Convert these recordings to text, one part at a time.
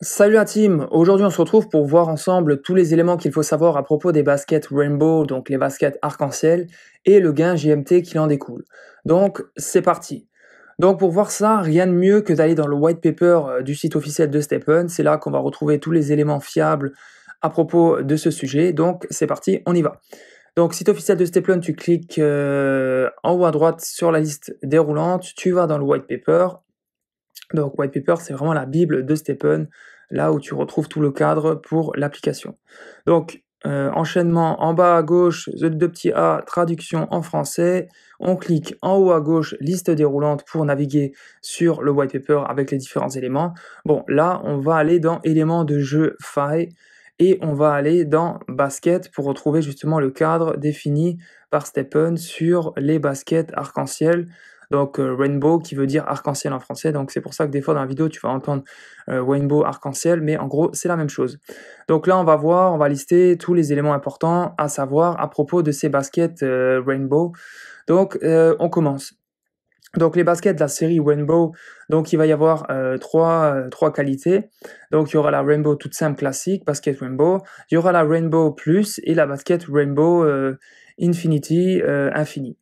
Salut la team, aujourd'hui on se retrouve pour voir ensemble tous les éléments qu'il faut savoir à propos des baskets Rainbow, donc les baskets arc-en-ciel, et le gain GMT qui en découle. Donc c'est parti. Donc pour voir ça, rien de mieux que d'aller dans le white paper du site officiel de StepN, c'est là qu'on va retrouver tous les éléments fiables à propos de ce sujet, donc c'est parti, on y va. Donc site officiel de StepN, tu cliques en haut à droite sur la liste déroulante, tu vas dans le white paper. Donc white paper, c'est vraiment la bible de StepN, là où tu retrouves tout le cadre pour l'application. Donc enchaînement en bas à gauche, deux petits A, traduction en français. On clique en haut à gauche, liste déroulante pour naviguer sur le white paper avec les différents éléments. Bon, là, on va aller dans éléments de jeu faille et on va aller dans basket pour retrouver justement le cadre défini par StepN sur les baskets arc-en-ciel. Donc rainbow qui veut dire arc-en-ciel en français, donc c'est pour ça que des fois dans la vidéo tu vas entendre rainbow arc-en-ciel, mais en gros c'est la même chose. Donc là on va lister tous les éléments importants à savoir à propos de ces baskets rainbow. Donc on commence. Donc les baskets de la série Rainbow, donc il va y avoir trois qualités. Donc il y aura la Rainbow toute simple classique, basket Rainbow. Il y aura la Rainbow Plus et la basket Rainbow Infinity Infini.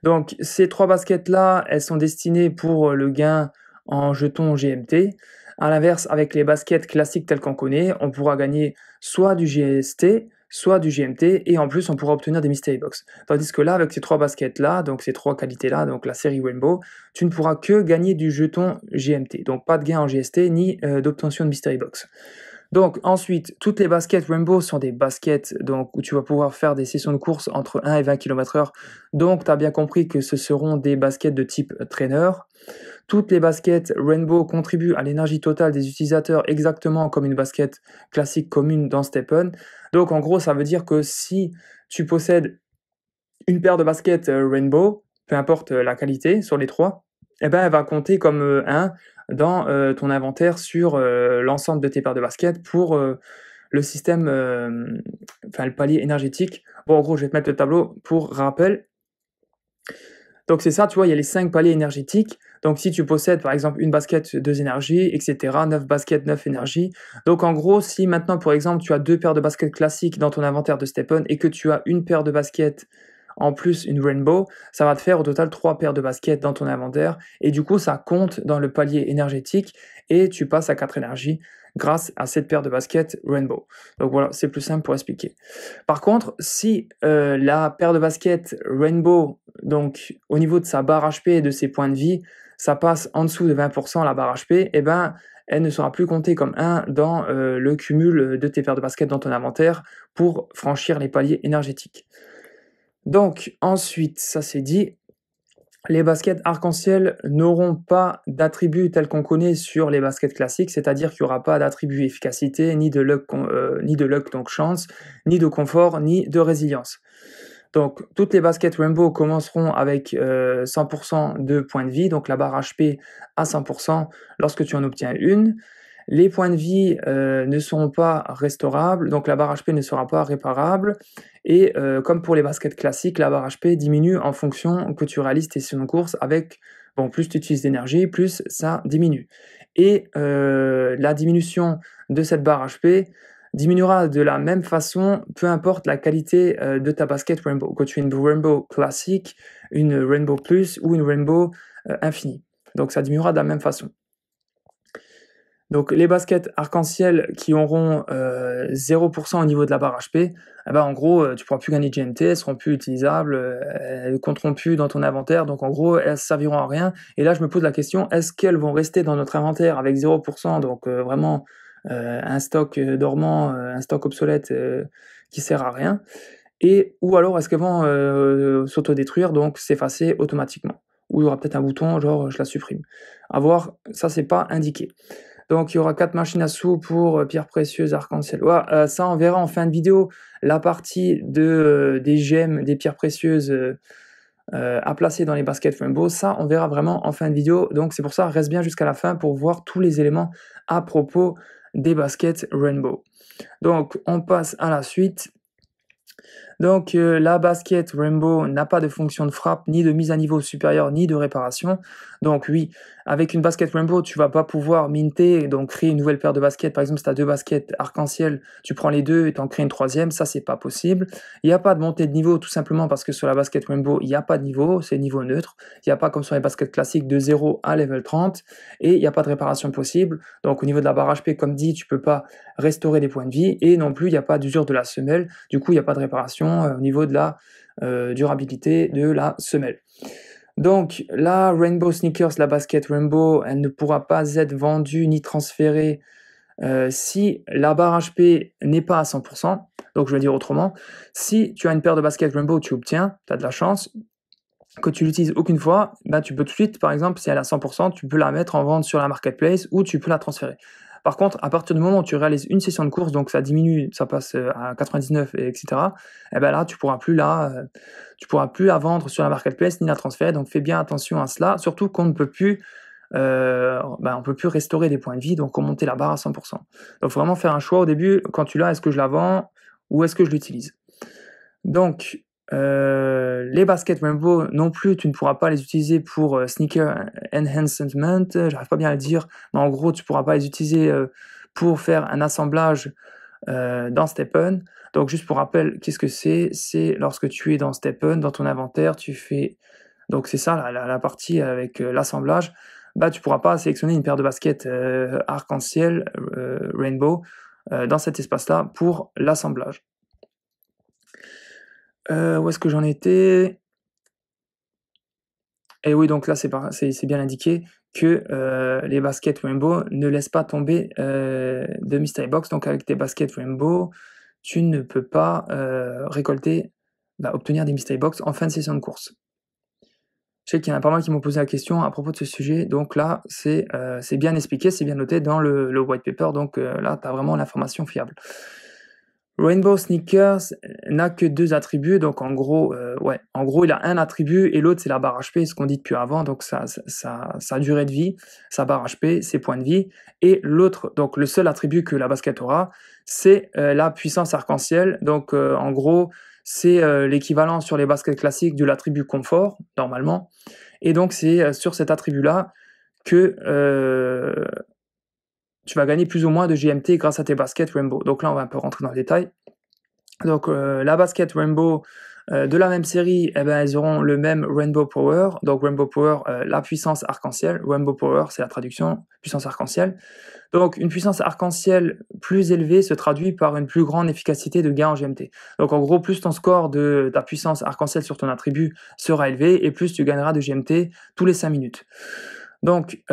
Donc ces trois baskets-là, elles sont destinées pour le gain en jetons GMT. À l'inverse, avec les baskets classiques telles qu'on connaît, on pourra gagner soit du GST, soit du GMT, et en plus on pourra obtenir des Mystery Box. Tandis que là, avec ces trois baskets-là, donc ces trois qualités-là, donc la série Rainbow, tu ne pourras que gagner du jeton GMT. Donc pas de gain en GST, ni d'obtention de Mystery Box. Donc ensuite, toutes les baskets Rainbow sont des baskets donc, où tu vas pouvoir faire des sessions de course entre 1 et 20 km/h. Donc tu as bien compris que ce seront des baskets de type trainer. Toutes les baskets Rainbow contribuent à l'énergie totale des utilisateurs exactement comme une basket classique commune dans StepN. Donc en gros, ça veut dire que si tu possèdes une paire de baskets Rainbow, peu importe la qualité sur les trois, eh ben, elle va compter comme 1 dans ton inventaire sur l'ensemble de tes paires de baskets pour le système, le palier énergétique. Bon, en gros, je vais te mettre le tableau pour rappel. Donc c'est ça, tu vois, il y a les 5 paliers énergétiques. Donc si tu possèdes par exemple une basket, 2 énergies, etc., 9 baskets, 9 énergies. Donc en gros, si maintenant, par exemple, tu as 2 paires de baskets classiques dans ton inventaire de StepN et que tu as une paire de baskets en plus une Rainbow, ça va te faire au total 3 paires de baskets dans ton inventaire. Et du coup, ça compte dans le palier énergétique et tu passes à 4 énergies grâce à cette paire de baskets Rainbow. Donc voilà, c'est plus simple pour expliquer. Par contre, si la paire de baskets Rainbow, donc au niveau de sa barre HP et de ses points de vie, ça passe en dessous de 20% la barre HP, eh ben, elle ne sera plus comptée comme 1 dans le cumul de tes paires de baskets dans ton inventaire pour franchir les paliers énergétiques. Donc ensuite, ça c'est dit, les baskets arc-en-ciel n'auront pas d'attributs tels qu'on connaît sur les baskets classiques, c'est-à-dire qu'il n'y aura pas d'attribut efficacité, ni de luck, donc chance, ni de confort, ni de résilience. Donc toutes les baskets Rainbow commenceront avec 100% de points de vie, donc la barre HP à 100% lorsque tu en obtiens une. Les points de vie ne seront pas restaurables, donc la barre HP ne sera pas réparable. Et comme pour les baskets classiques, la barre HP diminue en fonction que tu réalises tes sessions de course avec, bon, plus tu utilises d'énergie, plus ça diminue. Et la diminution de cette barre HP diminuera de la même façon, peu importe la qualité de ta basket Rainbow, que tu aies une Rainbow classique, une Rainbow Plus ou une Rainbow Infinie. Donc ça diminuera de la même façon. Donc les baskets arc-en-ciel qui auront 0% au niveau de la barre HP, eh ben, en gros, tu pourras plus gagner de GMT, elles seront plus utilisables, elles compteront plus dans ton inventaire, donc en gros, elles serviront à rien. Et là, je me pose la question, est-ce qu'elles vont rester dans notre inventaire avec 0%, donc vraiment un stock dormant, un stock obsolète qui sert à rien, ou alors est-ce qu'elles vont s'autodétruire, donc s'effacer automatiquement, ou il y aura peut-être un bouton genre je la supprime. À voir, ça c'est pas indiqué. Donc il y aura 4 machines à sous pour pierres précieuses, arc-en-ciel. Ouais, ça on verra en fin de vidéo, la partie des gemmes, des pierres précieuses à placer dans les baskets Rainbow, ça on verra vraiment en fin de vidéo, donc c'est pour ça, reste bien jusqu'à la fin pour voir tous les éléments à propos des baskets Rainbow. Donc on passe à la suite. Donc la basket Rainbow n'a pas de fonction de frappe, ni de mise à niveau supérieur, ni de réparation. Donc oui, avec une basket Rainbow, tu vas pas pouvoir minter, donc créer une nouvelle paire de baskets. Par exemple, si tu as deux baskets arc-en-ciel, tu prends les deux et tu en crées une troisième, ça c'est pas possible. Il n'y a pas de montée de niveau, tout simplement parce que sur la basket Rainbow, il n'y a pas de niveau, c'est niveau neutre. Il n'y a pas comme sur les baskets classiques de 0 à level 30, et il n'y a pas de réparation possible. Donc au niveau de la barre HP, comme dit, tu peux pas restaurer des points de vie, et non plus il n'y a pas d'usure de la semelle, du coup il n'y a pas de réparation au niveau de la durabilité de la semelle. Donc la Rainbow Sneakers, la basket Rainbow, elle ne pourra pas être vendue ni transférée si la barre HP n'est pas à 100%. Donc je vais dire autrement, si tu as une paire de baskets Rainbow, tu obtiens, tu as de la chance, que tu l'utilises aucune fois, bah, tu peux tout de suite, par exemple, si elle est à 100%, tu peux la mettre en vente sur la marketplace ou tu peux la transférer. Par contre, à partir du moment où tu réalises une session de course, donc ça diminue, ça passe à 99, etc., et ben là, tu pourras plus la vendre sur la marketplace ni la transférer. Donc fais bien attention à cela, surtout qu'on ne peut plus, on peut plus restaurer des points de vie, donc monter la barre à 100%. Donc faut vraiment faire un choix au début, quand tu l'as, est-ce que je la vends ou est-ce que je l'utilise? Donc, les baskets Rainbow non plus, tu ne pourras pas les utiliser pour sneaker enhancement, j'arrive pas bien à le dire, mais en gros, tu pourras pas les utiliser pour faire un assemblage dans Stepn. Donc, juste pour rappel, qu'est-ce que c'est? C'est lorsque tu es dans Stepn, dans ton inventaire, tu fais. Donc, c'est ça la partie avec l'assemblage. Bah, tu pourras pas sélectionner une paire de baskets arc-en-ciel Rainbow dans cet espace-là pour l'assemblage. Où est-ce que j'en étais? Et oui, donc là, c'est bien indiqué que les baskets Rainbow ne laissent pas tomber de mystery box. Donc avec tes baskets Rainbow, tu ne peux pas obtenir des mystery box en fin de session de course. Je sais qu'il y en a pas mal qui m'ont posé la question à propos de ce sujet, donc là, c'est bien expliqué, c'est bien noté dans le white paper, donc là, tu as vraiment l'information fiable. Rainbow Sneakers n'a que 2 attributs, donc en gros, il a un attribut et l'autre c'est la barre HP, ce qu'on dit depuis avant, donc sa durée de vie, sa barre HP, ses points de vie, et l'autre, donc le seul attribut que la basket aura, c'est la puissance arc-en-ciel, donc en gros, c'est l'équivalent sur les baskets classiques de l'attribut confort, normalement, et donc c'est sur cet attribut-là que tu vas gagner plus ou moins de GMT grâce à tes baskets Rainbow. Donc là, on va un peu rentrer dans le détail. Donc la basket Rainbow de la même série, eh ben, elles auront le même Rainbow Power. Donc Rainbow Power, la puissance arc-en-ciel. Rainbow Power, c'est la traduction, puissance arc-en-ciel. Donc une puissance arc-en-ciel plus élevée se traduit par une plus grande efficacité de gain en GMT. Donc en gros, plus ton score de ta puissance arc-en-ciel sur ton attribut sera élevé, et plus tu gagneras de GMT tous les 5 minutes. Donc,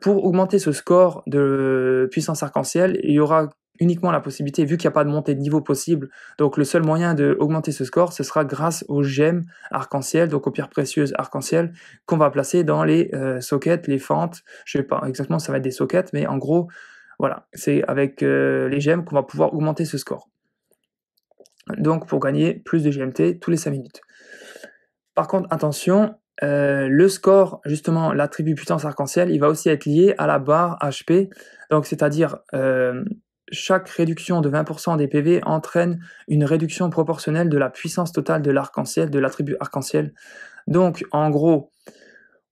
pour augmenter ce score de puissance arc-en-ciel, il y aura uniquement la possibilité, vu qu'il n'y a pas de montée de niveau possible, donc le seul moyen d'augmenter ce score, ce sera grâce aux gemmes arc-en-ciel, donc aux pierres précieuses arc-en-ciel, qu'on va placer dans les sockets, les fentes, je ne sais pas exactement ça va être des sockets, mais en gros, voilà, c'est avec les gemmes qu'on va pouvoir augmenter ce score. Donc pour gagner plus de GMT tous les 5 minutes. Par contre, attention, le score, justement, l'attribut puissance arc-en-ciel, il va aussi être lié à la barre HP. Donc, c'est-à-dire, chaque réduction de 20% des PV entraîne une réduction proportionnelle de la puissance totale de l'arc-en-ciel, de l'attribut arc-en-ciel. Donc, en gros,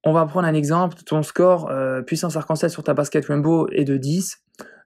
on va prendre un exemple, ton score puissance arc-en-ciel sur ta basket Rainbow est de 10.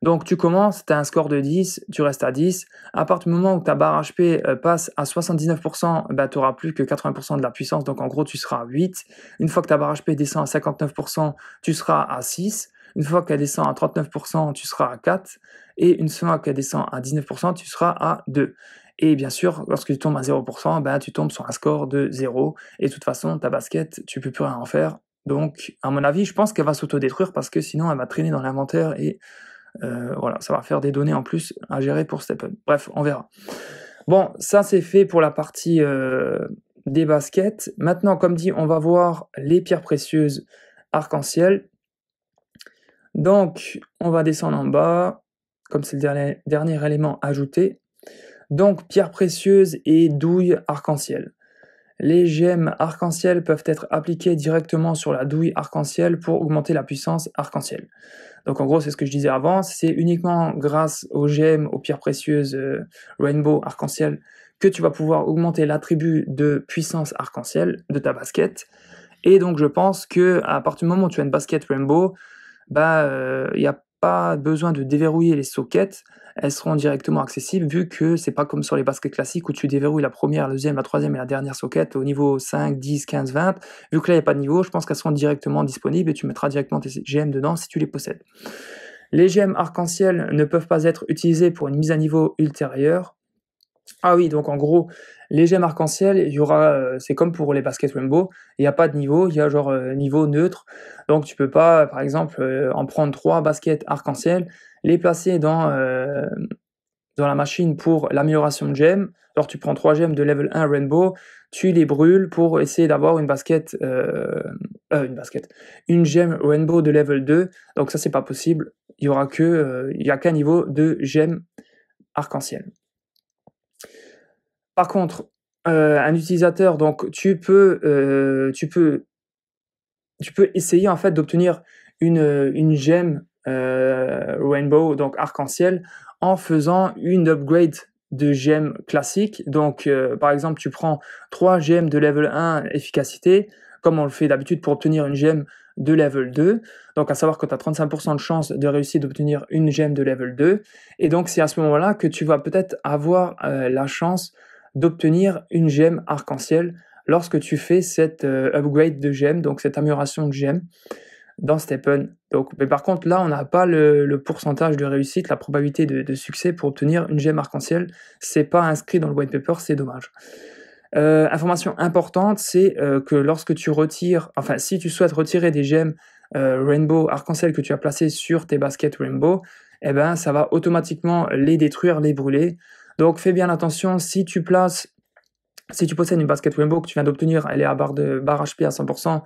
Donc tu commences, tu as un score de 10, tu restes à 10. À partir du moment où ta barre HP passe à 79%, tu n'auras plus que 80% de la puissance, donc en gros tu seras à 8. Une fois que ta barre HP descend à 59%, tu seras à 6. Une fois qu'elle descend à 39%, tu seras à 4. Et une fois qu'elle descend à 19%, tu seras à 2. Et bien sûr, lorsque tu tombes à 0%, tu tombes sur un score de 0. Et de toute façon, ta basket, tu peux plus rien en faire. Donc, à mon avis, je pense qu'elle va s'autodétruire parce que sinon, elle va traîner dans l'inventaire et voilà, ça va faire des données en plus à gérer pour Stepn. Bref, on verra. Bon, ça c'est fait pour la partie des baskets. Maintenant, comme dit, on va voir les pierres précieuses arc-en-ciel. Donc, on va descendre en bas, comme c'est le dernier élément ajouté. Donc, pierres précieuses et douilles arc-en-ciel. Les gemmes arc-en-ciel peuvent être appliquées directement sur la douille arc-en-ciel pour augmenter la puissance arc-en-ciel. Donc en gros, c'est ce que je disais avant, c'est uniquement grâce aux gemmes, aux pierres précieuses Rainbow arc-en-ciel que tu vas pouvoir augmenter l'attribut de puissance arc-en-ciel de ta basket. Et donc je pense qu'à partir du moment où tu as une basket Rainbow, bah, il y a pas besoin de déverrouiller les sockets, elles seront directement accessibles vu que c'est pas comme sur les baskets classiques où tu déverrouilles la première, la deuxième, la troisième et la dernière socket au niveau 5, 10, 15, 20. Vu que là, il y a pas de niveau, je pense qu'elles seront directement disponibles et tu mettras directement tes GM dedans si tu les possèdes. Les GM arc-en-ciel ne peuvent pas être utilisés pour une mise à niveau ultérieure. Ah oui, donc en gros, les gemmes arc-en-ciel, il y aura, c'est comme pour les baskets Rainbow, il y a pas de niveau, il y a genre, niveau neutre. Donc tu peux pas, par exemple, en prendre 3 baskets arc-en-ciel, les placer dans la machine pour l'amélioration de gemmes. Alors tu prends 3 gemmes de level 1 Rainbow, tu les brûles pour essayer d'avoir une gemme Rainbow de level 2. Donc ça, c'est pas possible. Il y a qu'un niveau de gemme arc-en-ciel. Par contre, un utilisateur, donc tu peux essayer en fait d'obtenir une gemme, rainbow, donc arc-en-ciel, en faisant une upgrade de gemme classique. Donc, par exemple, tu prends 3 gemmes de level 1 efficacité, comme on le fait d'habitude pour obtenir une gemme de level 2. Donc à savoir que tu as 35% de chance de réussir d'obtenir une gemme de level 2 et donc c'est à ce moment-là que tu vas peut-être avoir, la chance d'obtenir une gemme arc-en-ciel lorsque tu fais cette upgrade de gemme, donc cette amélioration de gemme dans Stephen. Donc, mais par contre, là, on n'a pas le pourcentage de réussite, la probabilité de succès pour obtenir une gemme arc-en-ciel. C'est pas inscrit dans le white paper, c'est dommage. Information importante, c'est que lorsque tu retires, enfin, si tu souhaites retirer des gemmes Rainbow arc-en-ciel que tu as placées sur tes baskets Rainbow, eh ben, ça va automatiquement les détruire, les brûler. Donc, fais bien attention, si tu possèdes une basket Rainbow que tu viens d'obtenir, elle est à barre HP à 100%.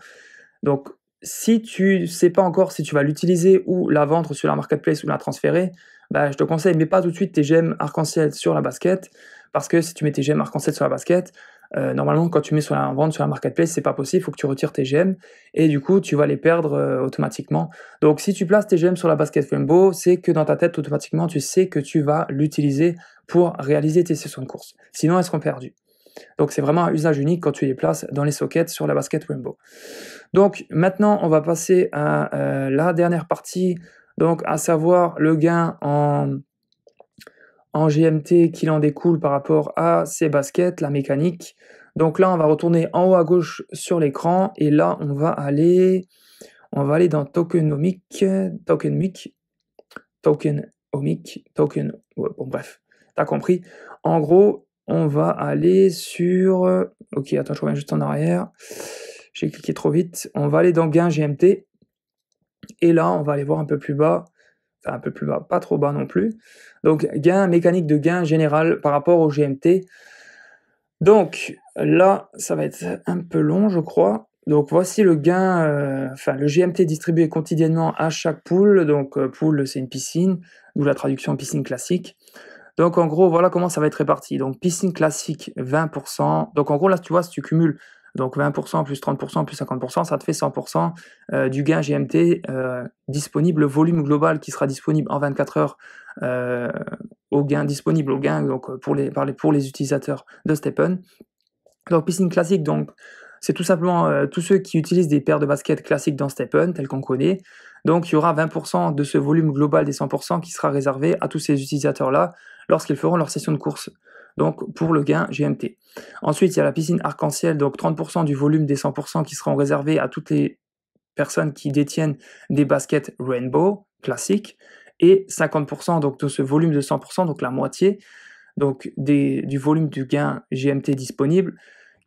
Donc, si tu sais pas encore si tu vas l'utiliser ou la vendre sur la marketplace ou la transférer, bah, je te conseille, mets pas tout de suite tes gemmes arc-en-ciel sur la basket, parce que si tu mets tes gemmes arc-en-ciel sur la basket, normalement, quand tu mets sur la vente sur la marketplace, c'est pas possible, il faut que tu retires tes gemmes, et du coup, tu vas les perdre automatiquement. Donc, si tu places tes gemmes sur la basket Rainbow, c'est que dans ta tête, automatiquement, tu sais que tu vas l'utiliser pour réaliser tes sessions de course. Sinon, elles seront perdues. Donc c'est vraiment un usage unique quand tu les places dans les sockets sur la basket Rainbow. Donc maintenant, on va passer à la dernière partie, donc à savoir le gain en GMT qu'il en découle par rapport à ces baskets, la mécanique. Donc là, on va retourner en haut à gauche sur l'écran et là, on va aller dans tokenomic, ouais, bon bref, t'as compris. En gros, on va aller sur... ok, attends, je reviens juste en arrière. J'ai cliqué trop vite. On va aller dans gain GMT. Et là, on va aller voir un peu plus bas. Enfin, un peu plus bas, pas trop bas non plus. Donc, gain, mécanique de gain général par rapport au GMT. Donc, là, ça va être un peu long, je crois. Donc, voici le gain, le GMT distribué quotidiennement à chaque pool. Donc, pool, c'est une piscine, d'où la traduction piscine classique. Donc en gros, voilà comment ça va être réparti. Donc piscine classique, 20%. Donc en gros, là, tu vois, si tu cumules donc 20%, plus 30%, plus 50%, ça te fait 100% du gain GMT disponible, le volume global qui sera disponible en 24 heures au gain, donc, pour les utilisateurs de Stephen. Donc piscine classique, donc c'est tout simplement tous ceux qui utilisent des paires de baskets classiques dans Stephen, tels qu'on connaît. Donc il y aura 20% de ce volume global des 100% qui sera réservé à tous ces utilisateurs-là lorsqu'ils feront leur session de course, donc pour le gain GMT. Ensuite, il y a la piscine arc-en-ciel, donc 30% du volume des 100% qui seront réservés à toutes les personnes qui détiennent des baskets Rainbow classiques, et 50% donc de ce volume de 100%, donc la moitié, donc du volume du gain GMT disponible,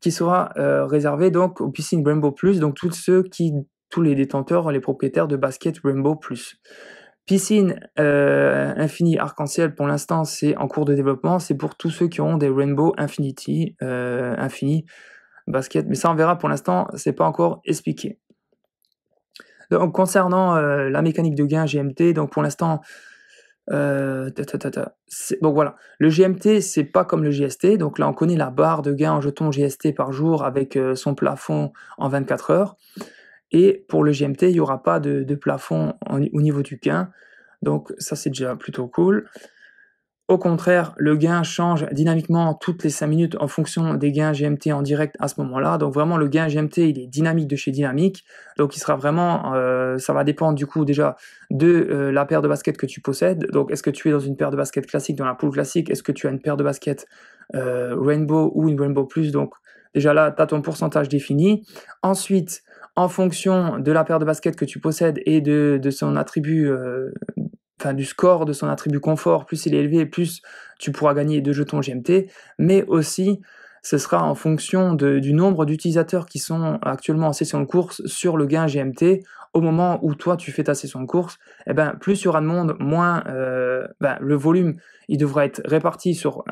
qui sera réservé donc aux piscines Rainbow Plus, donc tous les détenteurs, les propriétaires de baskets Rainbow Plus. Piscine Infini Arc-en-Ciel, pour l'instant, c'est en cours de développement. C'est pour tous ceux qui auront des Rainbow Infinity, Infini Basket. Mais ça, on verra. Pour l'instant, c'est pas encore expliqué. Donc, concernant la mécanique de gain GMT, donc pour l'instant, donc voilà, le GMT, c'est pas comme le GST. Donc là, on connaît la barre de gain en jetons GST par jour avec son plafond en 24 heures. Et pour le GMT, il n'y aura pas de plafond au niveau du gain. Donc ça, c'est déjà plutôt cool. Au contraire, le gain change dynamiquement toutes les 5 minutes en fonction des gains GMT en direct à ce moment-là. Donc vraiment, le gain GMT, il est dynamique de chez dynamique. Donc il sera vraiment, ça va dépendre du coup déjà de la paire de baskets que tu possèdes. Donc est-ce que tu es dans une paire de baskets classique, dans la pool classique? Est-ce que tu as une paire de baskets Rainbow ou une Rainbow Plus? Donc déjà là, tu as ton pourcentage défini. Ensuite, en fonction de la paire de baskets que tu possèdes et de son attribut, enfin du score de son attribut confort, plus il est élevé, plus tu pourras gagner de jetons GMT, mais aussi ce sera en fonction du nombre d'utilisateurs qui sont actuellement en session de course sur le gain GMT. Au moment où toi tu fais ta session de course, eh ben, plus il y aura de monde, moins le volume il devra être réparti sur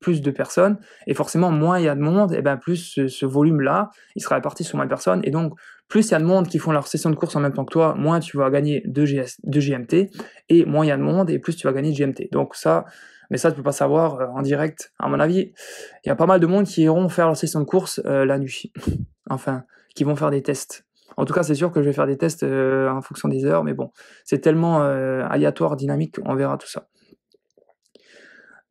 plus de personnes, et forcément moins il y a de monde, et ben, plus ce volume-là il sera réparti sur moins de personnes, et donc plus il y a de monde qui font leur session de course en même temps que toi, moins tu vas gagner de GMT, et moins il y a de monde, et plus tu vas gagner de GMT. Donc ça, mais ça tu peux pas savoir en direct. À mon avis, il y a pas mal de monde qui iront faire leur session de course la nuit. Enfin, qui vont faire des tests. En tout cas, c'est sûr que je vais faire des tests en fonction des heures, mais bon, c'est tellement aléatoire, dynamique, on verra tout ça.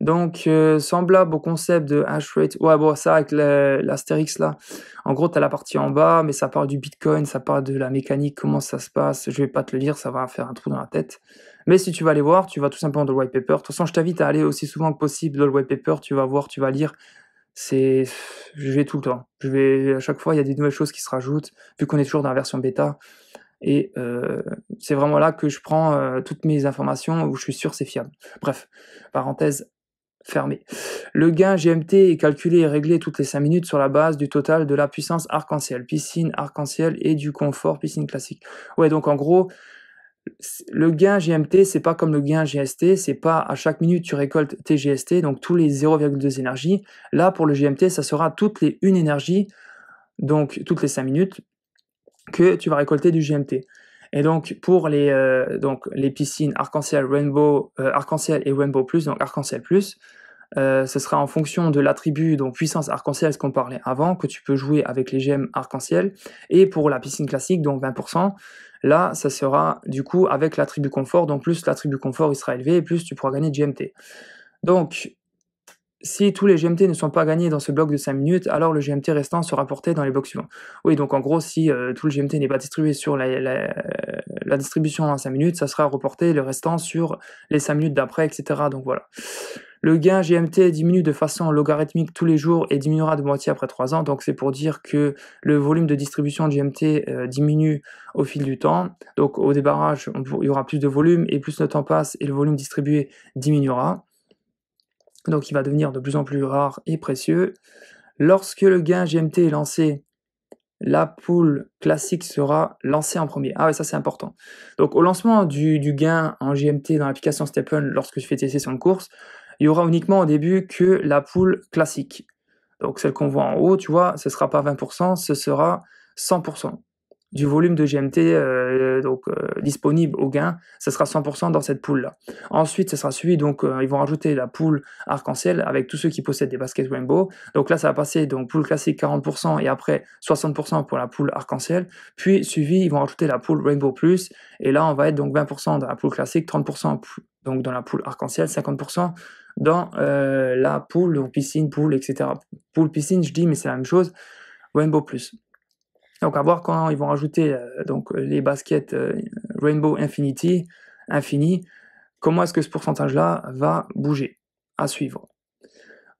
Donc, semblable au concept de hash rate. Ouais, bon, ça avec l'astérix là. En gros, tu as la partie en bas, mais ça parle du Bitcoin, ça parle de la mécanique, comment ça se passe. Je vais pas te le lire, ça va faire un trou dans la tête. Mais si tu vas aller voir, tu vas tout simplement dans le white paper. De toute façon, je t'invite à aller aussi souvent que possible dans le white paper. Tu vas voir, tu vas lire. Je vais tout le temps. À chaque fois, il y a des nouvelles choses qui se rajoutent, vu qu'on est toujours dans la version bêta. Et c'est vraiment là que je prends toutes mes informations, où je suis sûr que c'est fiable. Bref, parenthèse fermé. Le gain GMT est calculé et réglé toutes les 5 minutes sur la base du total de la puissance arc-en-ciel, piscine arc-en-ciel, et du confort piscine classique. Ouais, donc en gros, le gain GMT, c'est pas comme le gain GST, c'est pas à chaque minute tu récoltes tes GST, donc tous les 0,2 énergies. Là, pour le GMT, ça sera toutes les 1 énergie, donc toutes les 5 minutes, que tu vas récolter du GMT. Et donc pour les piscines arc-en-ciel, arc-en-ciel et Rainbow Plus, donc arc-en-ciel plus, ce sera en fonction de l'attribut, donc puissance arc-en-ciel, ce qu'on parlait avant, que tu peux jouer avec les gemmes arc-en-ciel. Et pour la piscine classique, donc 20%, là, ça sera du coup avec l'attribut confort, donc plus l'attribut confort il sera élevé, et plus tu pourras gagner de GMT. Donc, si tous les GMT ne sont pas gagnés dans ce bloc de 5 minutes, alors le GMT restant sera porté dans les blocs suivants. Oui, donc en gros, si tout le GMT n'est pas distribué sur la distribution en 5 minutes, ça sera reporté le restant sur les 5 minutes d'après, etc. Donc voilà. Le gain GMT diminue de façon logarithmique tous les jours et diminuera de moitié après 3 ans. Donc c'est pour dire que le volume de distribution de GMT diminue au fil du temps. Donc au débarrage, il y aura plus de volume, et plus le temps passe et le volume distribué diminuera. Donc il va devenir de plus en plus rare et précieux. Lorsque le gain GMT est lancé, la pool classique sera lancée en premier. Ah ouais, ça c'est important. Donc au lancement du gain en GMT dans l'application Stepn, lorsque tu fais tes sessions de course, il y aura uniquement au début que la pool classique. Donc celle qu'on voit en haut, tu vois, ce ne sera pas 20%, ce sera 100%. Du volume de GMT disponible au gain, ce sera 100% dans cette pool-là. Ensuite, ce sera suivi, donc ils vont rajouter la pool arc-en-ciel avec tous ceux qui possèdent des baskets Rainbow. Donc là, ça va passer, donc pool classique 40%, et après 60% pour la pool arc-en-ciel. Puis suivi, ils vont rajouter la pool Rainbow Plus, et là, on va être donc 20% dans la pool classique, 30% donc dans la pool arc-en-ciel, 50% dans la pool, donc piscine, pool, etc. Pool, piscine, je dis, mais c'est la même chose, Rainbow Plus. Donc à voir quand ils vont rajouter les baskets Rainbow Infini, comment est-ce que ce pourcentage-là va bouger, à suivre.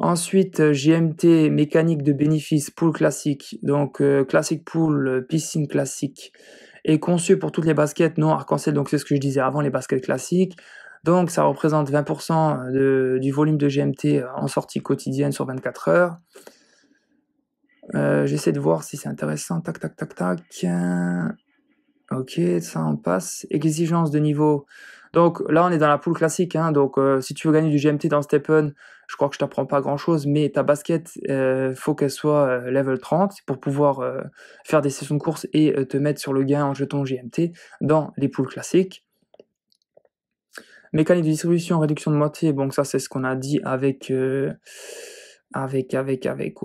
Ensuite, GMT, mécanique de bénéfice, pool classique, donc classic pool, piscine classique, est conçu pour toutes les baskets non arc-en-ciel, donc c'est ce que je disais avant, les baskets classiques. Donc ça représente 20% du volume de GMT en sortie quotidienne sur 24 heures. J'essaie de voir si c'est intéressant. Tac, tac, tac, tac. Ok, ça on passe. Exigence de niveau. Donc là, on est dans la pool classique. Hein, donc si tu veux gagner du GMT dans Stepn, je crois que je t'apprends pas grand chose, mais ta basket, faut qu'elle soit level 30 pour pouvoir faire des sessions de course et te mettre sur le gain en jeton GMT dans les pools classiques. Mécanique de distribution, réduction de moitié. Bon, ça c'est ce qu'on a dit avec où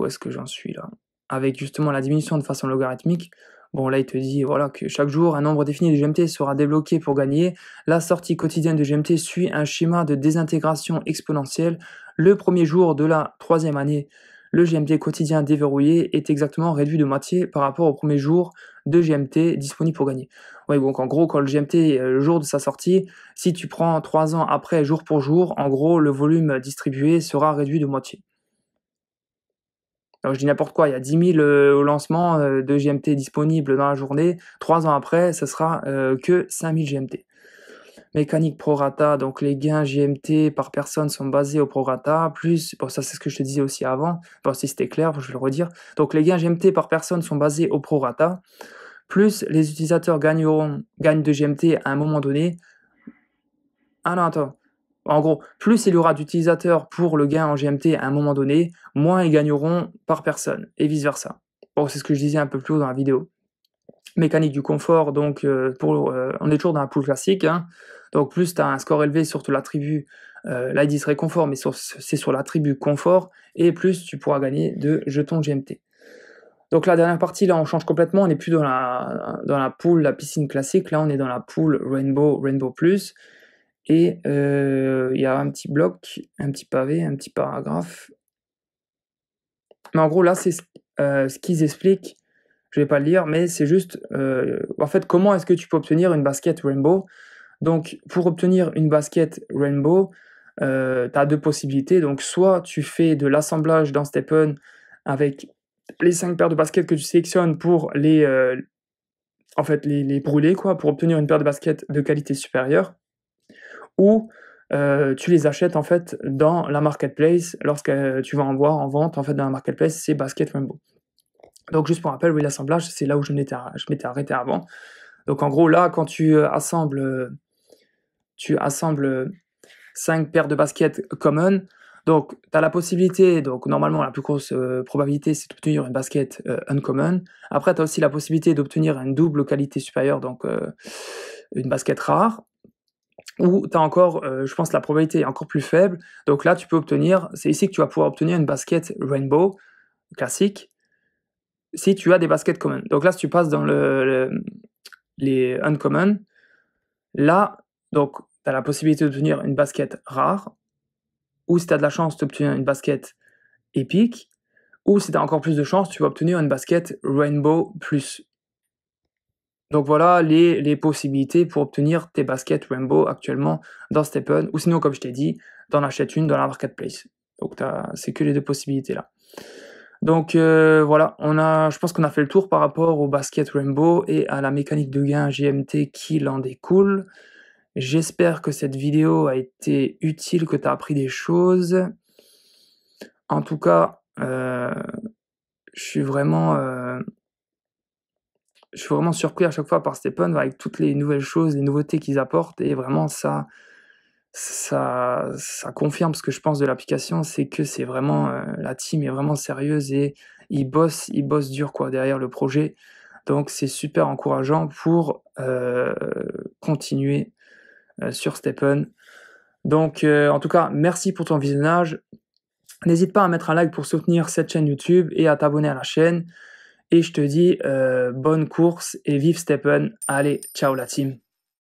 est-ce que j'en suis là? Avec justement la diminution de façon logarithmique. Bon, là, il te dit voilà, que chaque jour, un nombre défini de GMT sera débloqué pour gagner. La sortie quotidienne de GMT suit un schéma de désintégration exponentielle. Le premier jour de la troisième année, le GMT quotidien déverrouillé est exactement réduit de moitié par rapport au premier jour de GMT disponible pour gagner. Ouais, donc en gros, quand le GMT, le jour de sa sortie, si tu prends 3 ans après, jour pour jour, en gros, le volume distribué sera réduit de moitié. Alors je dis n'importe quoi, il y a 10 000 au lancement de GMT disponibles dans la journée. 3 ans après, ce sera que 5 000 GMT. Mécanique prorata, donc les gains GMT par personne sont basés au prorata, plus, bon ça c'est ce que je te disais aussi avant, bon si c'était clair, je vais le redire. Donc les gains GMT par personne sont basés au prorata, plus les utilisateurs gagnent de GMT à un moment donné. Ah non, attends. En gros, plus il y aura d'utilisateurs pour le gain en GMT à un moment donné, moins ils gagneront par personne, et vice-versa. Bon, c'est ce que je disais un peu plus haut dans la vidéo. Mécanique du confort, donc on est toujours dans la pool classique, hein. Donc plus tu as un score élevé sur l'attribut, là il dit serait confort, mais c'est sur l'attribut confort, et plus tu pourras gagner de jetons GMT. Donc la dernière partie, là on change complètement, on n'est plus dans la pool, la piscine classique, là on est dans la pool Rainbow, Rainbow Plus, et il y a un petit bloc, un petit pavé, un petit paragraphe. Mais en gros là c'est ce qu'ils expliquent, je vais pas le lire, mais c'est juste, en fait, comment est-ce que tu peux obtenir une basket Rainbow? Donc pour obtenir une basket Rainbow, tu as 2 possibilités, donc soit tu fais de l'assemblage dans Stepn avec les 5 paires de baskets que tu sélectionnes pour en fait, les brûler quoi, pour obtenir une paire de baskets de qualité supérieure, ou tu les achètes en fait dans la marketplace lorsque tu vas en voir en vente en fait dans la marketplace ces baskets Rainbow. Donc juste pour rappel, oui, l'assemblage, c'est là où je m'étais arrêté avant. Donc en gros là, quand tu assembles 5 paires de baskets common, donc tu as la possibilité, donc normalement la plus grosse probabilité c'est d'obtenir une basket uncommon. Après tu as aussi la possibilité d'obtenir une double qualité supérieure, donc une basket rare. Ou tu as encore, je pense la probabilité est encore plus faible, donc là tu peux obtenir, c'est ici que tu vas pouvoir obtenir une basket rainbow classique, si tu as des baskets common. Donc là si tu passes dans les uncommon, là, donc tu as la possibilité d'obtenir une basket rare, ou si tu as de la chance, tu obtiens une basket épique, ou si tu as encore plus de chance, tu vas obtenir une basket Rainbow Plus. Donc voilà les possibilités pour obtenir tes baskets Rainbow actuellement dans Stepn, ou sinon, comme je t'ai dit, t'en achètes une dans la marketplace. Donc c'est que les 2 possibilités là. Donc voilà, je pense qu'on a fait le tour par rapport au basket Rainbow et à la mécanique de gain GMT qui en découle. J'espère que cette vidéo a été utile, que tu as appris des choses. En tout cas, je suis vraiment surpris à chaque fois par Stepn avec toutes les nouvelles choses, les nouveautés qu'ils apportent, et vraiment ça confirme ce que je pense de l'application, c'est que c'est vraiment, la team est vraiment sérieuse et ils bossent dur quoi derrière le projet. Donc c'est super encourageant pour, continuer, sur Stepn. Donc en tout cas, merci pour ton visionnage. N'hésite pas à mettre un like pour soutenir cette chaîne YouTube et à t'abonner à la chaîne, et je te dis, bonne course et vive Stepn. Allez, ciao la team.